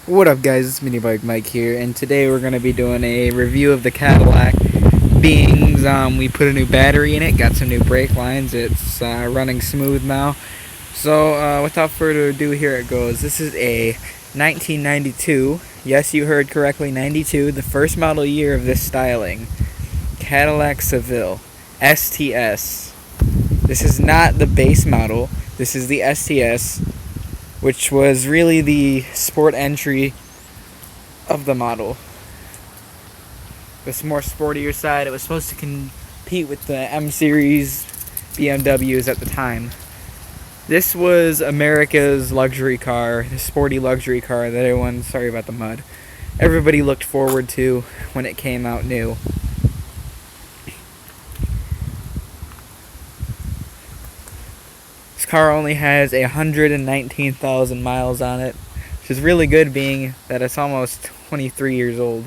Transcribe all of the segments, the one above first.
What up guys, it's Mini Bike Mike here, and today we're going to be doing a review of the Cadillac beings. We put a new battery in it, got some new brake lines, it's running smooth now. So without further ado, here it goes. This is a 1992, yes you heard correctly, 92, the first model year of this styling, Cadillac Seville STS. This is not the base model, this is the STS, which was really the sport entry of the model. This more sportier side. It was supposed to compete with the M Series BMWs at the time. This was America's luxury car, the sporty luxury car that everyone, sorry about the mud, everybody looked forward to when it came out new. This car only has 119,000 miles on it, which is really good being that it's almost 23 years old.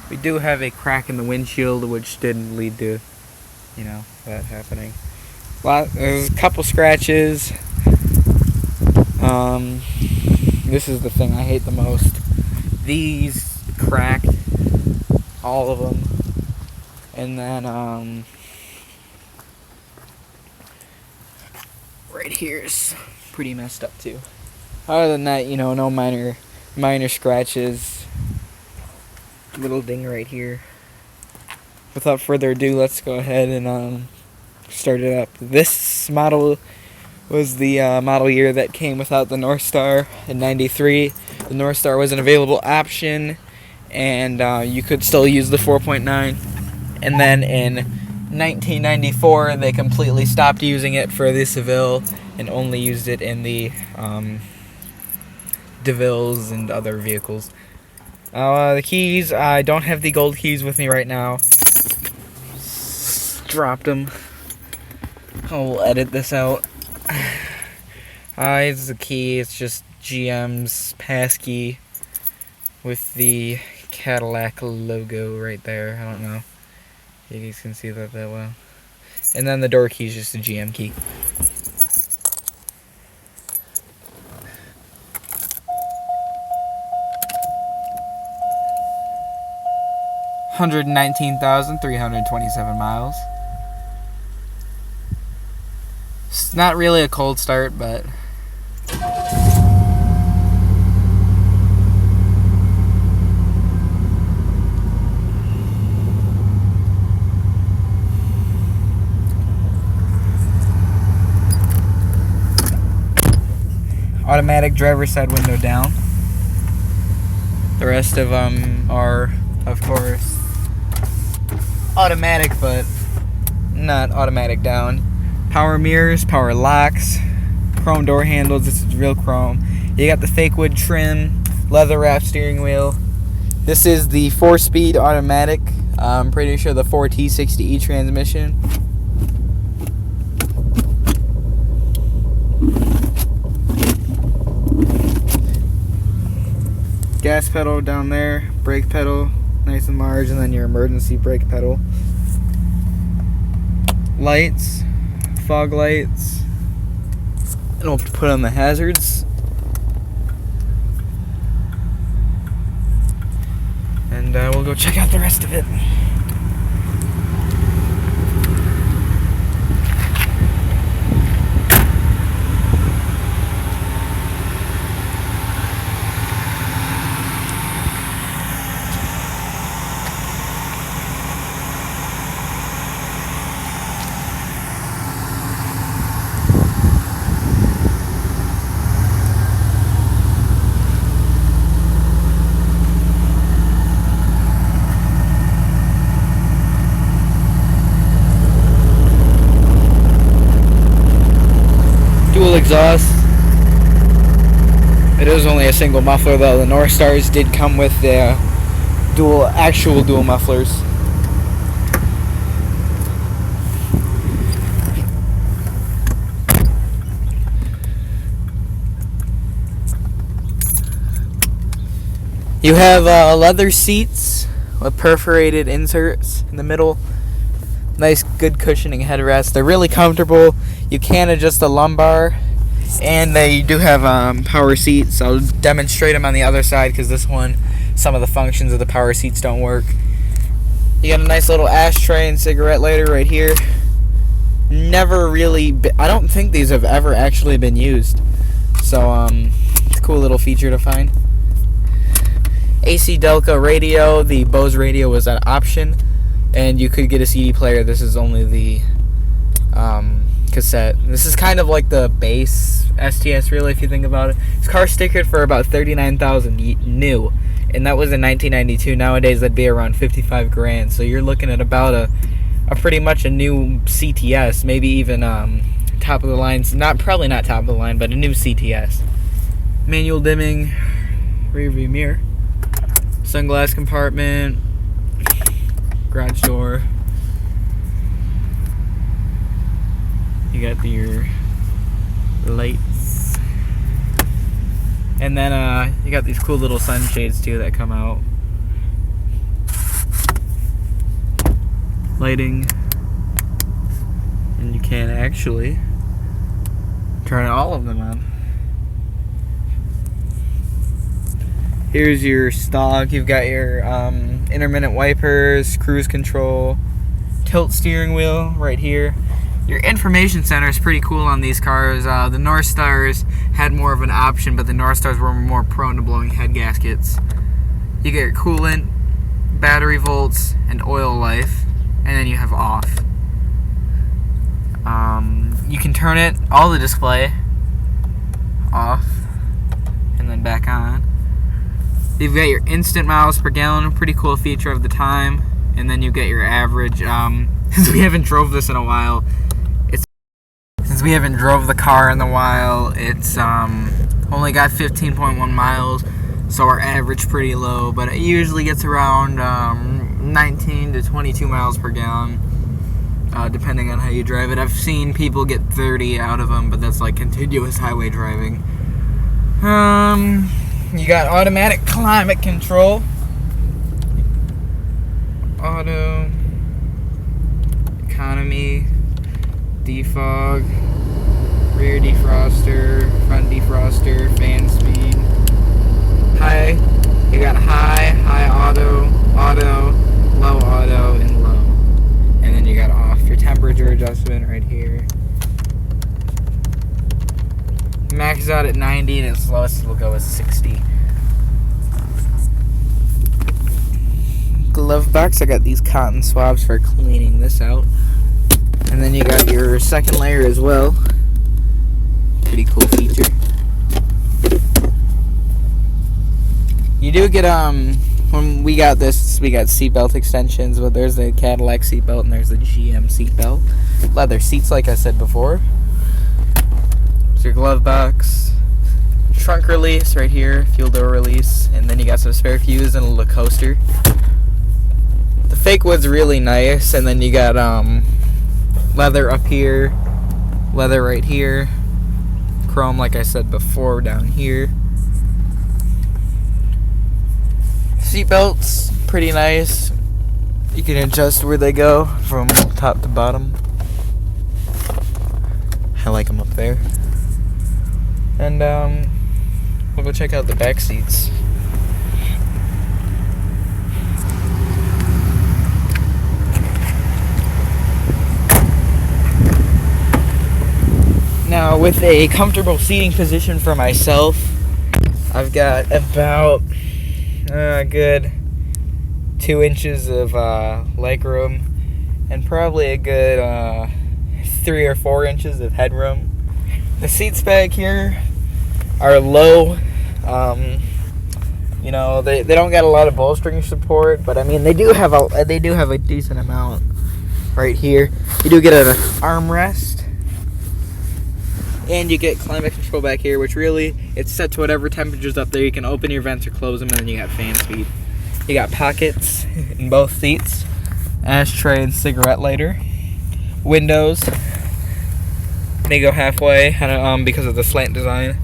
We do have a crack in the windshield, which didn't lead to, that happening. There's a couple scratches. This is the thing I hate the most. These cracked, all of them, and then right here's pretty messed up too. Other than that, no minor scratches. Little ding right here. Without further ado, let's go ahead and start it up. This model was the model year that came without the Northstar in '93. The Northstar was an available option, and you could still use the 4.9. And then in 1994, they completely stopped using it for the Seville and only used it in the DeVilles and other vehicles. The keys, I don't have the gold keys with me right now. Dropped them. I'll edit this out. It's the key, it's just GM's passkey with the Cadillac logo right there. I don't know if you guys can see that well. And then the door key is just a GM key. $119,327 miles. It's not really a cold start, but automatic driver's side window down. The rest of them are, of course, automatic, but not automatic down. Power mirrors, power locks, chrome door handles. This is real chrome. You got the fake wood trim, leather wrapped steering wheel. This is the 4-speed automatic. I'm pretty sure the 4T60E transmission. Gas pedal down there, brake pedal nice and large, and then your emergency brake pedal. Lights, fog lights. I don't have to put on the hazards. And we'll go check out the rest of it. Dual exhaust. It is only a single muffler though. The Northstars did come with the actual dual mufflers. You have leather seats with perforated inserts in the middle. Nice, good cushioning headrests. They're really comfortable. You can adjust the lumbar, and they do have power seats. I'll demonstrate them on the other side because this one, some of the functions of the power seats don't work. You got a nice little ashtray and cigarette lighter right here. Never really, I don't think these have ever actually been used. So it's a cool little feature to find. AC Delco radio. The Bose radio was an option, and you could get a CD player. This is only the cassette. This is kind of like the base STS, really, if you think about it. It's car stickered for about $39,000 new, and that was in 1992. Nowadays that'd be around 55 grand. So you're looking at about a pretty much a new CTS, maybe even top of the line. Probably not top of the line, but a new CTS. Manual dimming, rear view mirror, sunglass compartment, garage door. You got your lights, and then you got these cool little sunshades too that come out. Lighting, and you can actually turn all of them on. Here's your stock. You've got your intermittent wipers, cruise control, tilt steering wheel right here. Your information center is pretty cool on these cars. The Northstars had more of an option, but the Northstars were more prone to blowing head gaskets. You get your coolant, battery volts, and oil life, and then you have off. You can turn it, all the display, off, and then back on. You've got your instant miles per gallon, pretty cool feature of the time, and then you get your average. Since we haven't drove this in a while, since we haven't drove the car in a while, it's only got 15.1 miles, so our average pretty low, but it usually gets around 19 to 22 miles per gallon, depending on how you drive it. I've seen people get 30 out of them, but that's like continuous highway driving. You got automatic climate control, auto, economy, defog, rear defroster, front defroster, fan speed, high. You got high auto, low auto, and low. And then you got off. Your temperature adjustment right here. Max out at 90, and its lowest will go as 60. Glove box. I got these cotton swabs for cleaning this out. And then you got your second layer as well. Pretty cool feature. You do get when we got this, we got seatbelt extensions, but there's the Cadillac seatbelt and there's the GM seatbelt. Leather seats, like I said before. There's your glove box, trunk release right here, fuel door release, and then you got some spare fuse and a little coaster. The fake wood's really nice, and then you got leather up here, leather right here, chrome like I said before down here. Seatbelts, pretty nice. You can adjust where they go from top to bottom. I like them up there. And we'll go check out the back seats. Now, with a comfortable seating position for myself, I've got about a good 2 inches of leg room and probably a good 3 or 4 inches of headroom. The seats back here are low. You know, they don't got a lot of bolstering support, but I mean they do have a decent amount right here. You do get an armrest, and you get climate control back here, which really it's set to whatever temperature's up there. You can open your vents or close them, and then you got fan speed. You got pockets in both seats, ashtray and cigarette lighter, windows. They go halfway because of the slant design.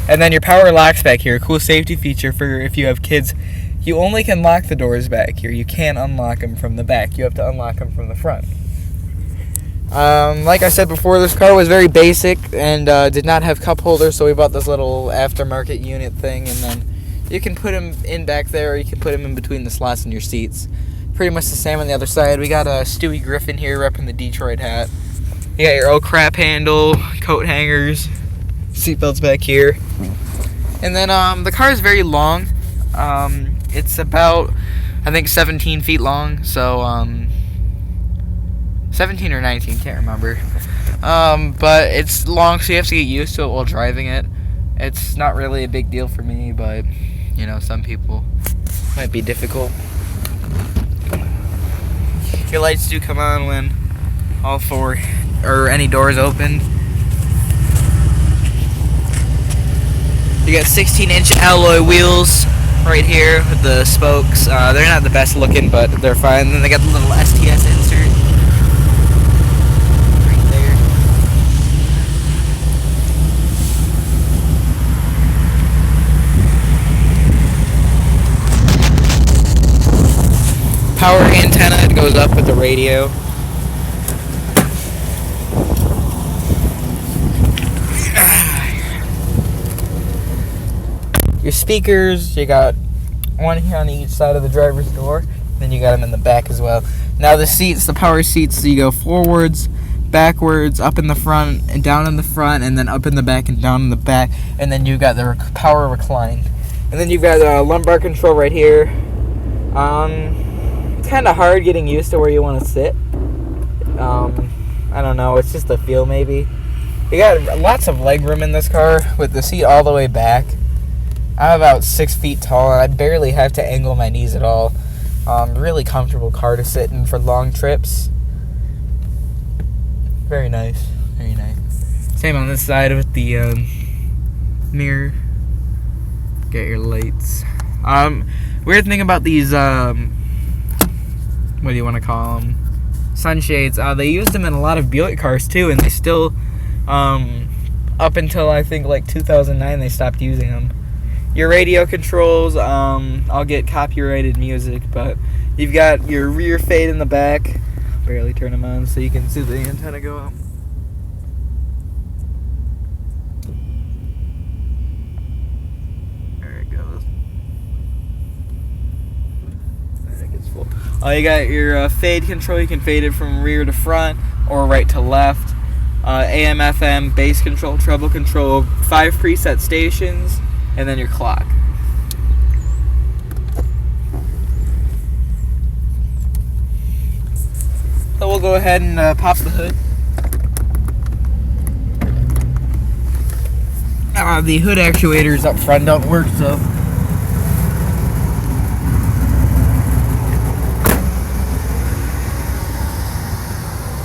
And then your power locks back here. Cool safety feature for if you have kids You only can lock the doors back here. You can't unlock them from the back. You have to unlock them from the front. Like I said before, this car was very basic and did not have cup holders, so we bought this little aftermarket unit thing, and then you can put them in back there, or you can put them in between the slots in your seats. Pretty much the same on the other side. We got a Stewie Griffin here repping the Detroit hat. You got your old crap handle, coat hangers, seatbelts back here. And then the car is very long. It's about, I think, 17 feet long, so 17 or 19, can't remember. But it's long, so you have to get used to it while driving it. It's not really a big deal for me, but, you know, some people might be difficult. Your lights do come on when all four, or any doors open. You got 16-inch alloy wheels right here with the spokes. They're not the best looking, but they're fine. Then they got the little STS insert right there. Power antenna, it goes up with the radio. Your speakers, you got one here on each side of the driver's door, then you got them in the back as well. Now the seats, the power seats, so you go forwards, backwards, up in the front, and down in the front, and then up in the back and down in the back, and then you got the power recline. And then you've got a lumbar control right here. It's kind of hard getting used to where you want to sit. I don't know, it's just the feel maybe. You got lots of leg room in this car with the seat all the way back. I'm about 6 feet tall, and I barely have to angle my knees at all. Really comfortable car to sit in for long trips. Very nice, very nice. Same on this side with the mirror. Get your lights. Weird thing about these, what do you want to call them? Sunshades. They used them in a lot of Buick cars too, and they still, up until I think like 2009, they stopped using them. Your radio controls, I'll get copyrighted music, but you've got your rear fade in the back. Barely turn them on so you can see the antenna go up. There it goes. There it gets full. You got your fade control. You can fade it from rear to front or right to left. AM, FM, bass control, treble control, 5 preset stations, and then your clock. So we'll go ahead and pop the hood. The hood actuators up front don't work, so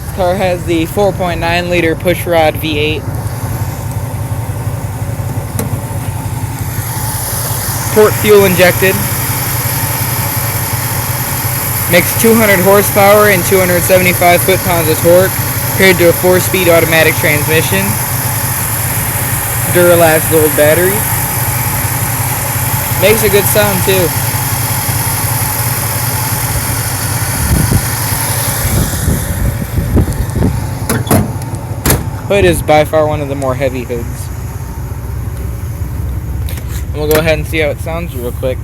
this car has the 4.9 liter pushrod V8. Port fuel injected. Makes 200 horsepower and 275 foot-pounds of torque, paired to a 4-speed automatic transmission. Duralast gold battery. Makes a good sound too. Hood is by far one of the more heavy hoods. And we'll go ahead and see how it sounds real quick.